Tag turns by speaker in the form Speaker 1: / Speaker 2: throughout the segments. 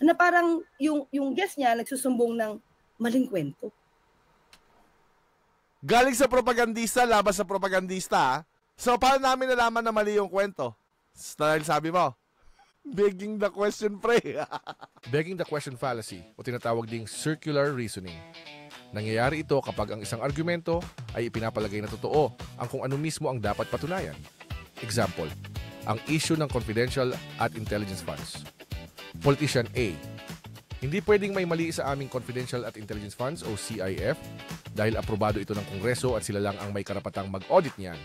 Speaker 1: Na parang yung guest niya nagsusumbong ng maling kwento.
Speaker 2: Galing sa propagandista, labas sa propagandista. So, paano namin nalaman na mali yung kwento? Dahil sabi mo, begging the question, pre.
Speaker 3: Begging the question fallacy o tinatawag ding circular reasoning. Nangyayari ito kapag ang isang argumento ay ipinapalagay na totoo ang kung ano mismo ang dapat patunayan. Example, ang issue ng confidential at intelligence funds. Politician A, hindi pwedeng may mali sa aming Confidential at Intelligence Funds o CIF dahil aprobado ito ng Kongreso at sila lang ang may karapatang mag-audit niyan.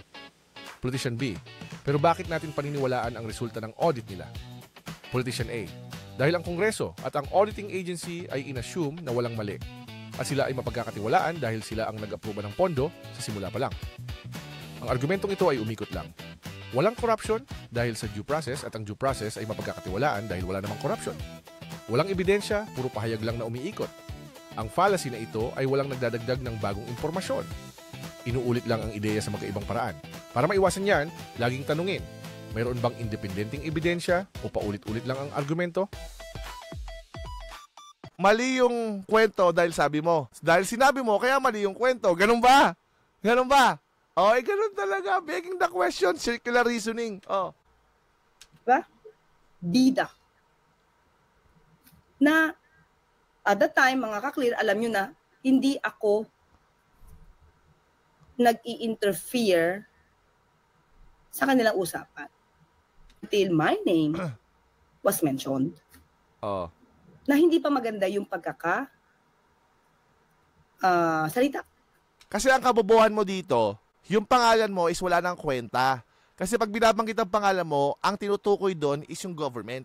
Speaker 3: Politician B, pero bakit natin paniniwalaan ang resulta ng audit nila? Politician A, dahil ang Kongreso at ang auditing agency ay inassume na walang mali at sila ay mapagkakatiwalaan dahil sila ang nag-aproba ng pondo sa simula pa lang. Ang argumentong ito ay umikot lang. Walang corruption dahil sa due process at ang due process ay mapagkakatiwalaan dahil wala namang corruption. Walang ebidensya, puro pahayag lang na umiikot. Ang fallacy na ito ay walang nagdadagdag ng bagong impormasyon. Inuulit lang ang ideya sa magkaibang paraan. Para maiwasan yan, laging tanungin, mayroon bang independenteng ebidensya o paulit-ulit lang ang argumento?
Speaker 2: Mali yung kwento dahil sabi mo. Dahil sinabi mo, kaya mali yung kwento. Ganun ba? Ganun ba? Oh, ganun talaga. Begging the question, circular reasoning. Oh.
Speaker 1: Diba? Bida. Na at that time, mga ka-clear, alam nyo na, hindi ako nag-i-interfere sa kanilang usapan. Until my name was mentioned.
Speaker 2: Oh.
Speaker 1: Na hindi pa maganda yung salita.
Speaker 2: Kasi ang kabobohan mo dito, yung pangalan mo is wala nang kwenta. Kasi pag binabanggit ang pangalan mo, ang tinutukoy doon is yung government.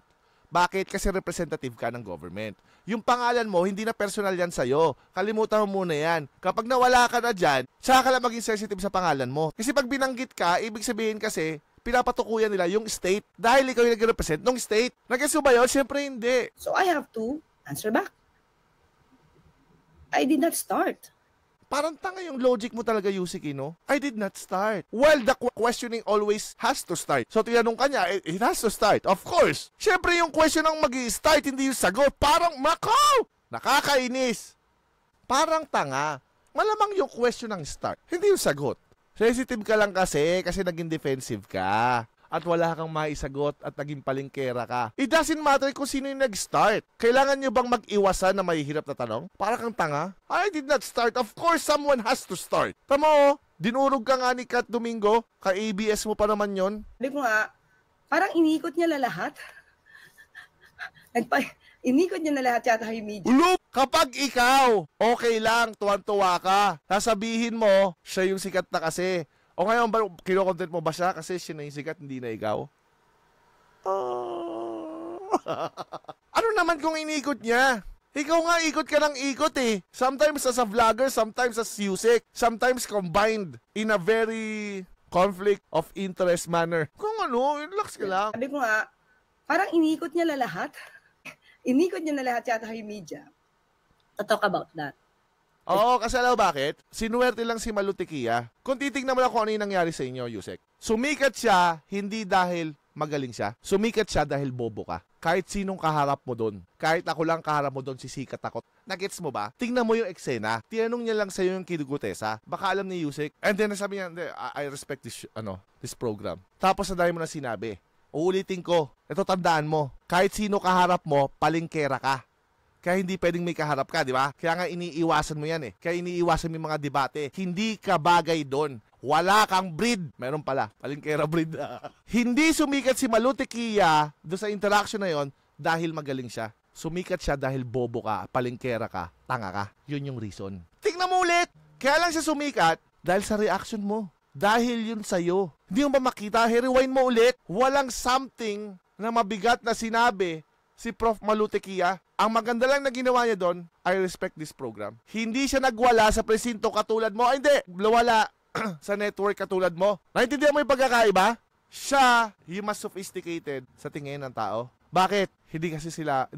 Speaker 2: Bakit? Kasi representative ka ng government. Yung pangalan mo, hindi na personal yan sa'yo. Kalimutan mo muna yan. Kapag nawala ka na dyan, saka ka lang maging sensitive sa pangalan mo. Kasi pag binanggit ka, ibig sabihin kasi, pinapatukuyan nila yung state dahil ikaw yung nag-represent ng state. Nag-guess ba yun? Siyempre hindi.
Speaker 1: So I have to answer back. I did not start.
Speaker 2: Parang tanga yung logic mo talaga, Yusik, no? I did not start. Well, the questioning always has to start. So, tinanong ka niya, it has to start. Of course. Siyempre, yung question ang mag-i-start, hindi yung sagot. Parang, makaw! Nakakainis. Parang tanga. Malamang yung question ang start, hindi yung sagot. Sensitive ka lang kasi naging defensive ka. At wala kang maisagot at naging palingkera ka. It doesn't matter kung sino yung nag-start. Kailangan nyo bang mag-iwasan na mahihirap na tanong? Para kang tanga? I did not start. Of course, someone has to start. Tama dinurog ka nga ni Kat Domingo. Ka-ABS mo pa naman yon.
Speaker 1: Sabi ko nga, parang inikot niya na lahat. Inikot niya na lahat yata yung media.
Speaker 2: Look! Kapag ikaw, okay lang, tuwan-tuwa ka. Sasabihin mo, siya yung sikat na kasi. O ngayon, kino-content mo ba siya kasi siya na yung sikat, hindi na ikaw? Ano naman kung inikot niya? Ikaw nga, ikot ka ng ikot eh. Sometimes as a vlogger, sometimes as Yusik. Sometimes combined in a very conflict of interest manner. Kung ano, relax ka lang.
Speaker 1: Sabi ko nga, parang inikot niya na lahat. Inikot niya na lahat yata yung media. To talk about that.
Speaker 2: Oo, kasi alam bakit? Sinuwerte lang si Malutikia. Kung titignan mo lang kung ano yung nangyari sa inyo, Yusek. Sumikat siya, hindi dahil magaling siya. Sumikat siya dahil bobo ka. Kahit sinong kaharap mo doon. Kahit ako lang kaharap mo doon, sisikat ako. Nagets mo ba? Tingnan mo yung eksena. Tinanong niya lang sa'yo yung kinugutesa. Baka alam ni Yusek. And then sabi niya, I respect this program. Tapos na dahil mo na sinabi. Uulitin ko. Ito tandaan mo. Kahit sino kaharap mo, palingkera ka. Kaya hindi pwedeng may kaharap ka, di ba? Kaya nga iniiwasan mo yan eh. Kaya iniiwasan mo yung mga debate. Hindi ka bagay doon. Wala kang breed. Meron pala. Palingkera breed. Hindi sumikat si Malutikia doon sa interaction na yon dahil magaling siya. Sumikat siya dahil bobo ka, palingkera ka, tanga ka. Yun yung reason. Tingnan mo ulit. Kaya lang siya sumikat dahil sa reaction mo. Dahil yun sa'yo. Hindi mo ba makita? Rewind mo ulit. Walang something na mabigat na sinabi si Prof. Malutikia. Ang maganda lang na ginawa niya doon, I respect this program. Hindi siya nagwala sa presinto katulad mo. Ay, hindi. Wala sa network katulad mo. Naintindihan mo yung pagkakaiba? Siya, yung mas sophisticated sa tingin ng tao. Bakit? Hindi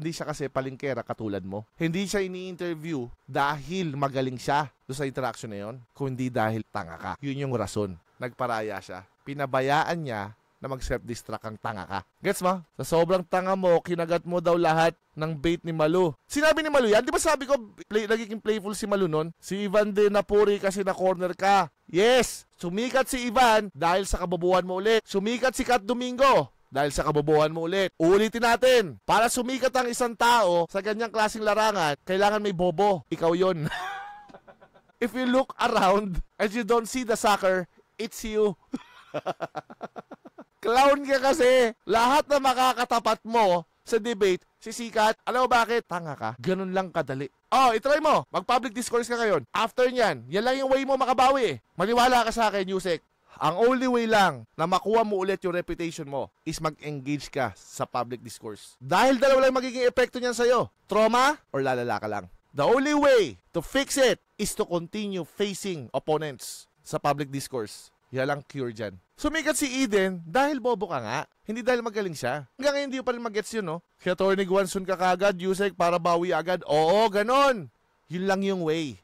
Speaker 2: siya kasi palingkera katulad mo. Hindi siya ini-interview dahil magaling siya doon sa interaction na yon, kundi dahil tanga ka. Yun yung rason. Nagparaya siya. Pinabayaan niya na mag-self-destruct kang tanga ka. Gets mo? Sa sobrang tanga mo, kinagat mo daw lahat ng bait ni Malu. Sinabi ni Malu yan, di ba sabi ko, nagiging playful si Malu nun? Si Ivan din napuri kasi na corner ka. Yes! Sumikat si Ivan dahil sa kabobohan mo ulit. Sumikat si Kat Domingo dahil sa kabobohan mo ulit. Ulitin natin, para sumikat ang isang tao sa ganyang klaseng larangan, kailangan may bobo. Ikaw yon. If you look around and you don't see the sucker, it's you. Clown ka kasi. Lahat na makakatapat mo sa debate, sisikat. Alam mo bakit? Tanga ka. Ganun lang kadali. Oh, itry mo. Mag-public discourse ka ngayon. After nyan, yan lang yung way mo makabawi. Maniwala ka sa akin, Yusek. Ang only way lang na makuha mo ulit yung reputation mo is mag-engage ka sa public discourse. Dahil dalawa lang magiging epekto niyan sa'yo. Trauma or lalala ka lang. The only way to fix it is to continue facing opponents sa public discourse. Yan lang cure dyan. Sumikat si Eden dahil bobo ka nga. Hindi dahil magaling siya. Hanggang ngayon hindi pa rin mag-gets yun, no? Kaya Tony Guanzon ka kagad, Yusek, para bawi agad. Oo, ganon. Yun lang yung way.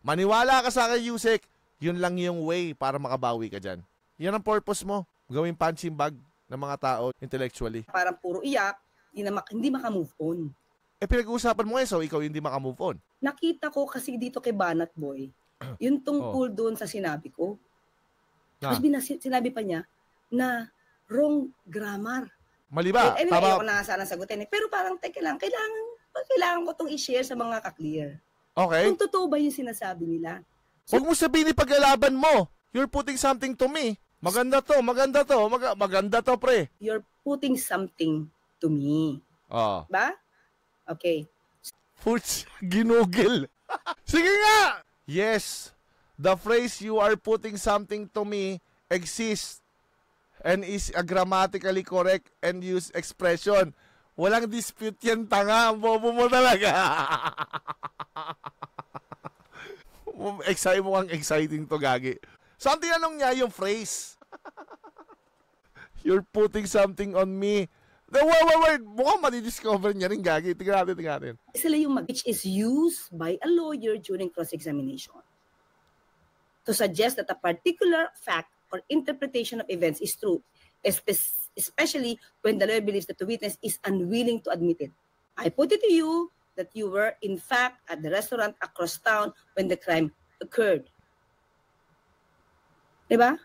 Speaker 2: Maniwala ka sa akin, Yusek. Yun lang yung way para makabawi ka dyan. Yan ang purpose mo. Gawing punching bag ng mga tao intellectually.
Speaker 1: Parang puro iyak, hindi maka-move on.
Speaker 2: Pinag-uusapan mo so ikaw hindi maka-move on.
Speaker 1: Nakita ko kasi dito kay Banat Boy, yung tungkol doon sa sinabi ko. Tapos sinabi pa niya na wrong grammar.
Speaker 2: Mali ba?
Speaker 1: Anyway, ayoko na sana sagutin. Pero parang, teka lang, kailangan ko itong i-share sa mga ka-clear.
Speaker 2: Okay.
Speaker 1: Kung totoo ba yung sinasabi nila.
Speaker 2: Huwag mo sabihin ipag-alaban mo. You're putting something to me. Maganda to, maganda to, pre.
Speaker 1: You're putting something to me. Ba? Okay.
Speaker 2: Puts, ginugil. Sige nga! Yes, the phrase you are putting something to me exists and is a grammatically correct and used expression. Walang dispute yan, tanga. Bobo mo talaga. Exciting to, gagi. So, ang tinanong niya yung phrase. You're putting something on me. Wait. Mukhang madidiscover niya rin, gagi. Tingnan natin.
Speaker 1: Sila yung which is used by a lawyer during cross-examination to suggest that a particular fact or interpretation of events is true, especially when the lawyer believes that the witness is unwilling to admit it. I put it to you that you were, in fact, at the restaurant across town when the crime occurred. Diba?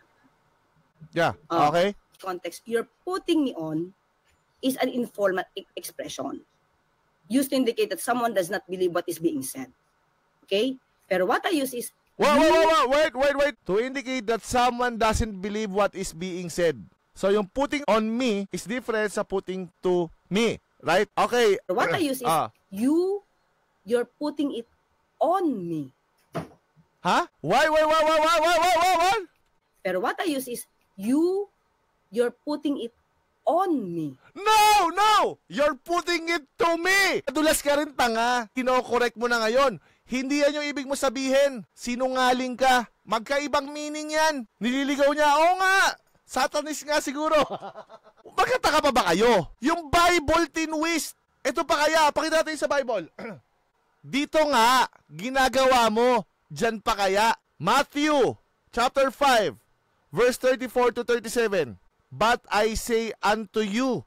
Speaker 2: Yeah, okay.
Speaker 1: Context, you're putting me on is an informal expression used to indicate that someone does not believe what is being said. Okay? Pero what I use is...
Speaker 2: Wait. To indicate that someone doesn't believe what is being said. So, yung putting on me is different sa putting to me. Right? Okay.
Speaker 1: What I use is you're putting it on me.
Speaker 2: Huh? Why?
Speaker 1: Pero what I use is you're putting it on me.
Speaker 2: No! You're putting it to me! Dulas ka rin, tanga. Kino-correct mo na ngayon. Hindi yan yung ibig mo sabihin. Sinungaling ka. Magkaibang meaning yan. Nililigaw niya. Oo nga. Satanis nga siguro. Magkataka pa ba kayo? Yung Bible tinwist. Ito pa kaya. Pakita natin sa Bible. Dito nga, ginagawa mo. Diyan pa kaya. Matthew chapter 5 verse 34 to 37. But I say unto you,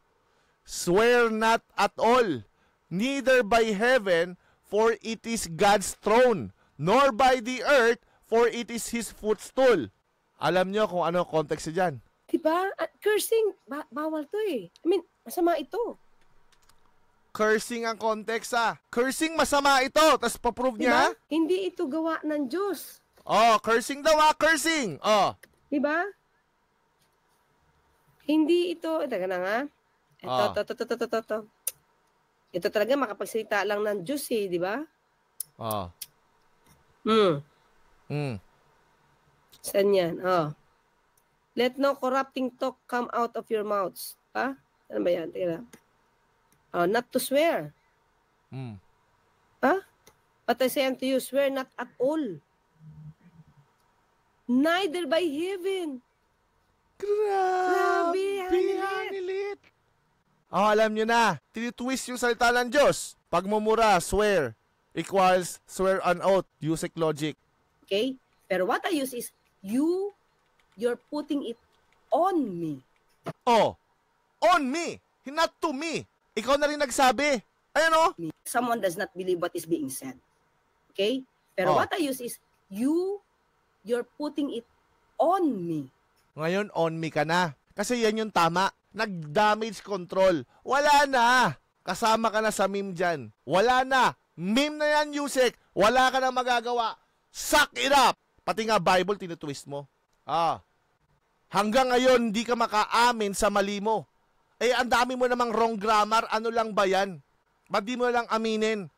Speaker 2: swear not at all, neither by heaven, for it is God's throne, nor by the earth, for it is His footstool. Alam nyo kung ano context dyan?
Speaker 1: Diba? At cursing, bawal to eh. I mean, masama ito.
Speaker 2: Cursing ang context Cursing masama ito, tapos paprove niya.
Speaker 1: Hindi ito gawa ng Diyos.
Speaker 2: Cursing daw cursing.
Speaker 1: Diba? Hindi ito, teka na nga. Ito. Ito talaga makapagsalita lang ng Diyos eh, di ba? Saan yan? Let no corrupting talk come out of your mouths. Ano ba yan? Teka na. Not to swear. But I say unto you, swear not at all. Neither by heaven. Grabe, hanilit.
Speaker 2: Alam nyo na, tinitwist yung salita ng Diyos. Pagmumura, swear, equals swear on oath, Yusek logic.
Speaker 1: Okay? Pero what I use is, you're putting it on me.
Speaker 2: Oh, on me, not to me. Ikaw na rin nagsabi. Ayan o.
Speaker 1: Someone does not believe what is being said. Okay? Pero what I use is, you're putting it on me.
Speaker 2: Ngayon, on me ka na. Kasi yan yung tama. Nag-damage control. Wala na. Kasama ka na sa meme dyan. Wala na. Meme na yan, Yusek. Wala ka na magagawa. Suck it up. Pati nga Bible, tinutwist mo. Hanggang ngayon, hindi ka makaamin sa mali mo. Eh, ang dami mo namang wrong grammar. Ano lang ba yan? Ba't di mo lang aminin?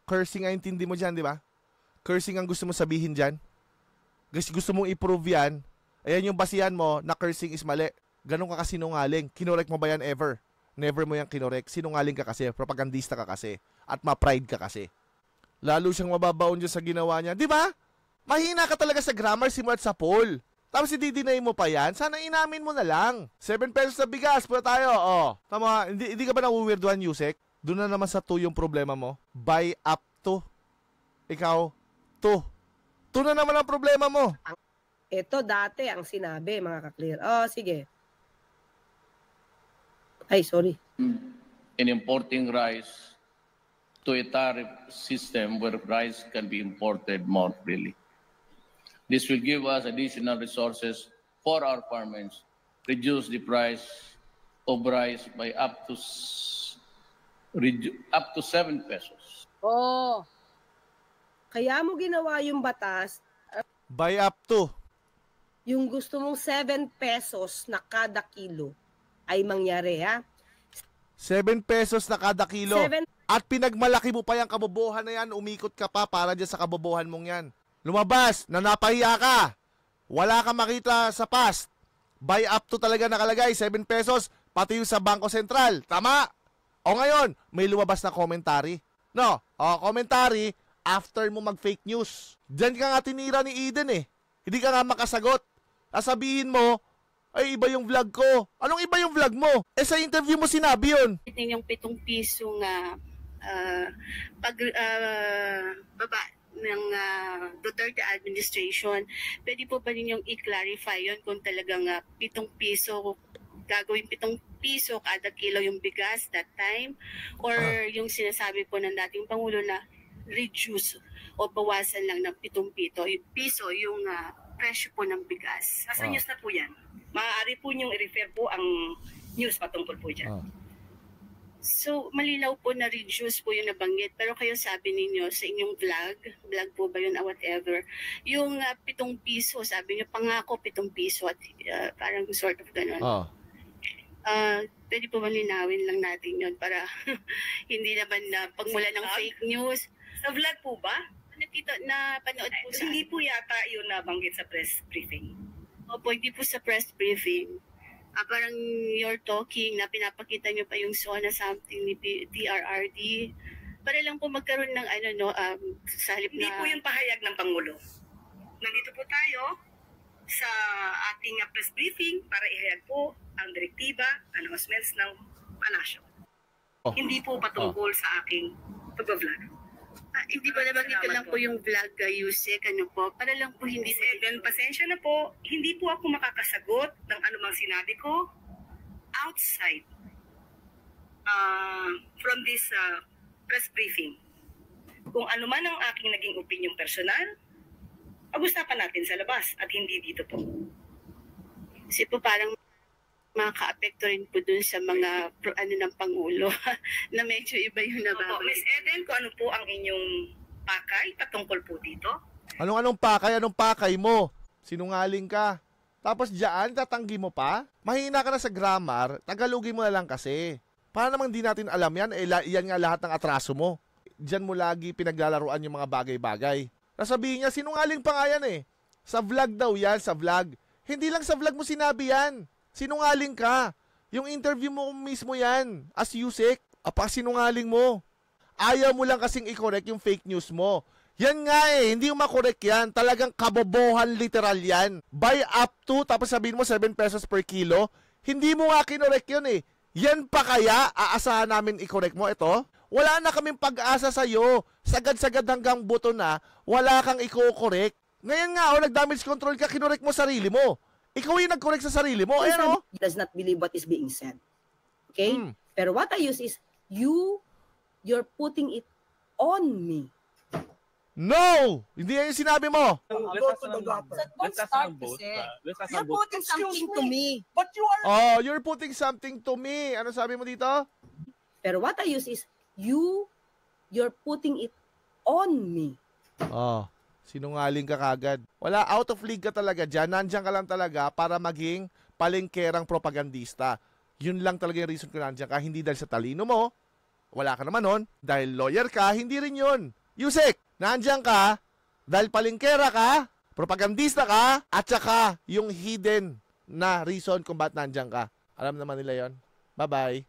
Speaker 2: Cursing ang intindi mo dyan, di ba? Cursing ang gusto mo sabihin dyan. Gusto mong i-prove yan. Ayan yung basihan mo na cursing is mali. Ganun ka kasinungaling. Kinorek mo ba yan ever? Never mo yan kinorek. Sinungaling ka kasi. Propagandista ka kasi. At ma-pride ka kasi. Lalo siyang mababaon dyan sa ginawa niya. Di ba? Mahina ka talaga sa grammar simulat sa poll. Tapos i-deny mo pa yan, sana inamin mo na lang. 7 pesos na bigas, pula tayo. Tama, hindi ka ba nawiwirduhan, Yusek? Doon na naman sa 2 yung problema mo. Buy up to. Ikaw, 2. 2 na naman ang problema mo.
Speaker 1: Ito dati ang sinabi, mga ka-clear. Sige. Ay, sorry.
Speaker 4: In importing rice to a tariff system where rice can be imported more freely. This will give us additional resources for our farmers, reduce the price of rice by up to 7 pesos.
Speaker 1: Kaya mo ginawa yung batas,
Speaker 2: Buy up to.
Speaker 1: yung gusto mong 7 pesos na kada kilo ay mangyari, ha?
Speaker 2: 7 pesos na kada kilo.
Speaker 1: 7
Speaker 2: At pinagmalaki mo pa yung kabobohan na yan, umikot ka pa para dyan sa kabobohan mong yan. Lumabas, na napahiya ka. Wala ka makita sa past. Buy up to talaga nakalagay, 7 pesos, pati yung sa Bangko Sentral. Tama? O ngayon, may lumabas na commentary. No, commentary after mo mag-fake news. Diyan ka nga tinira ni Eden eh. Hindi ka nga makasagot. Sabihin mo, ay iba yung vlog ko. Anong iba yung vlog mo? Sa interview mo sinabi yun.
Speaker 5: Yung 7 piso nga baba ng Duterte administration, pwede po ba ninyong i-clarify yun kung talagang 7 piso, gagawin 7 piso kada kilo yung bigas that time? Or yung sinasabi po ng dating Pangulo na reduce o bawasan lang ng 7 piso yung presyo po ng bigas?
Speaker 1: Nasa news na po yan. Maaari po niyong i-refer po ang news patungkol po dyan.
Speaker 5: So, malinaw po na reduce po yung nabanggit. Pero kayo sabi ninyo sa inyong vlog po ba yun whatever, yung 7 piso, sabi niyo pangako 7 piso at parang sort of gano'n. Pwede po ba linawin lang natin yun para hindi naman na pagmula ng fake news.
Speaker 1: Sa vlog po ba?
Speaker 5: Napanood po sa...
Speaker 1: Hindi po yata yun nabanggit sa press briefing.
Speaker 5: Opo, hindi po sa press briefing. Parang you're talking na pinapakita nyo pa yung SONA something ni TRRD. Para lang po magkaroon ng sa halip
Speaker 1: Hindi
Speaker 5: na...
Speaker 1: po yung pahayag ng Pangulo. Nandito po tayo sa ating press briefing para ihayag po ang direktiba, announcements ng palasyo. Hindi po patungkol sa aking pag-vlog.
Speaker 5: Hindi ba naman ito lang po yung vlog, Yusek, para lang po hindi...
Speaker 1: Then, pasensya na po, hindi po ako makakasagot ng anumang sinabi ko outside from this press briefing. Kung ano man ang aking naging opinion personal, pag-usapan natin sa labas at hindi dito po.
Speaker 5: Kasi po parang makaka-apekto rin po dun sa mga ng Pangulo na medyo iba yung nababanggit.
Speaker 1: Miss Eden, kung ano po ang inyong pakay patungkol po dito?
Speaker 2: Anong pakay mo? Sinungaling ka. Tapos diyan, tatanggi mo pa? Mahina ka na sa grammar, tagalogin mo na lang kasi. Paano namang di natin alam yan? Yan nga lahat ng atraso mo. Diyan mo lagi pinaglalaruan yung mga bagay-bagay. Nasabihin niya, sinungaling pa nga yan eh. Sa vlog daw yan, sa vlog. Hindi lang sa vlog mo sinabi yan. Sinungaling ka. Yung interview mo mismo yan, as Yusek, sinungaling mo. Ayaw mo lang kasing i-correct yung fake news mo. Yan nga eh, hindi mo makorek yan. Talagang kabobohan literal yan. Buy up to, tapos sabihin mo 7 pesos per kilo. Hindi mo nga kinorek yun eh. Yan pa kaya, aasahan namin i-correct mo ito? Wala na kaming pag-asa sa'yo. Sagad-sagad hanggang buto na, wala kang i-correct. Ngayon nga, nag-damage control ka, kinorek mo sarili mo. Ikaw yung nag-correct sa sarili mo.
Speaker 1: He
Speaker 2: Ayan, oh.
Speaker 1: does not believe what is being said. Okay? Pero what I use is, you're putting it on me.
Speaker 2: No! Hindi yan yung sinabi mo.
Speaker 1: Don't start kasi. You're putting something to me.
Speaker 6: But you are...
Speaker 2: Oh, you're putting something to me. Ano sabi mo dito?
Speaker 1: Pero what I use is, you're putting it on me.
Speaker 2: Oh, sinungaling ka kagad. Wala, out of league ka talaga dyan. Nandiyan ka lang talaga para maging palengkerang propagandista. Yun lang talaga yung reason kung nandiyan ka. Hindi dahil sa talino mo. Wala ka naman nun. Dahil lawyer ka, hindi rin yun. Yusek, nandiyan ka dahil palengkera ka, propagandista ka, at saka yung hidden na reason kung ba't nandiyan ka. Alam naman nila yon. Bye-bye.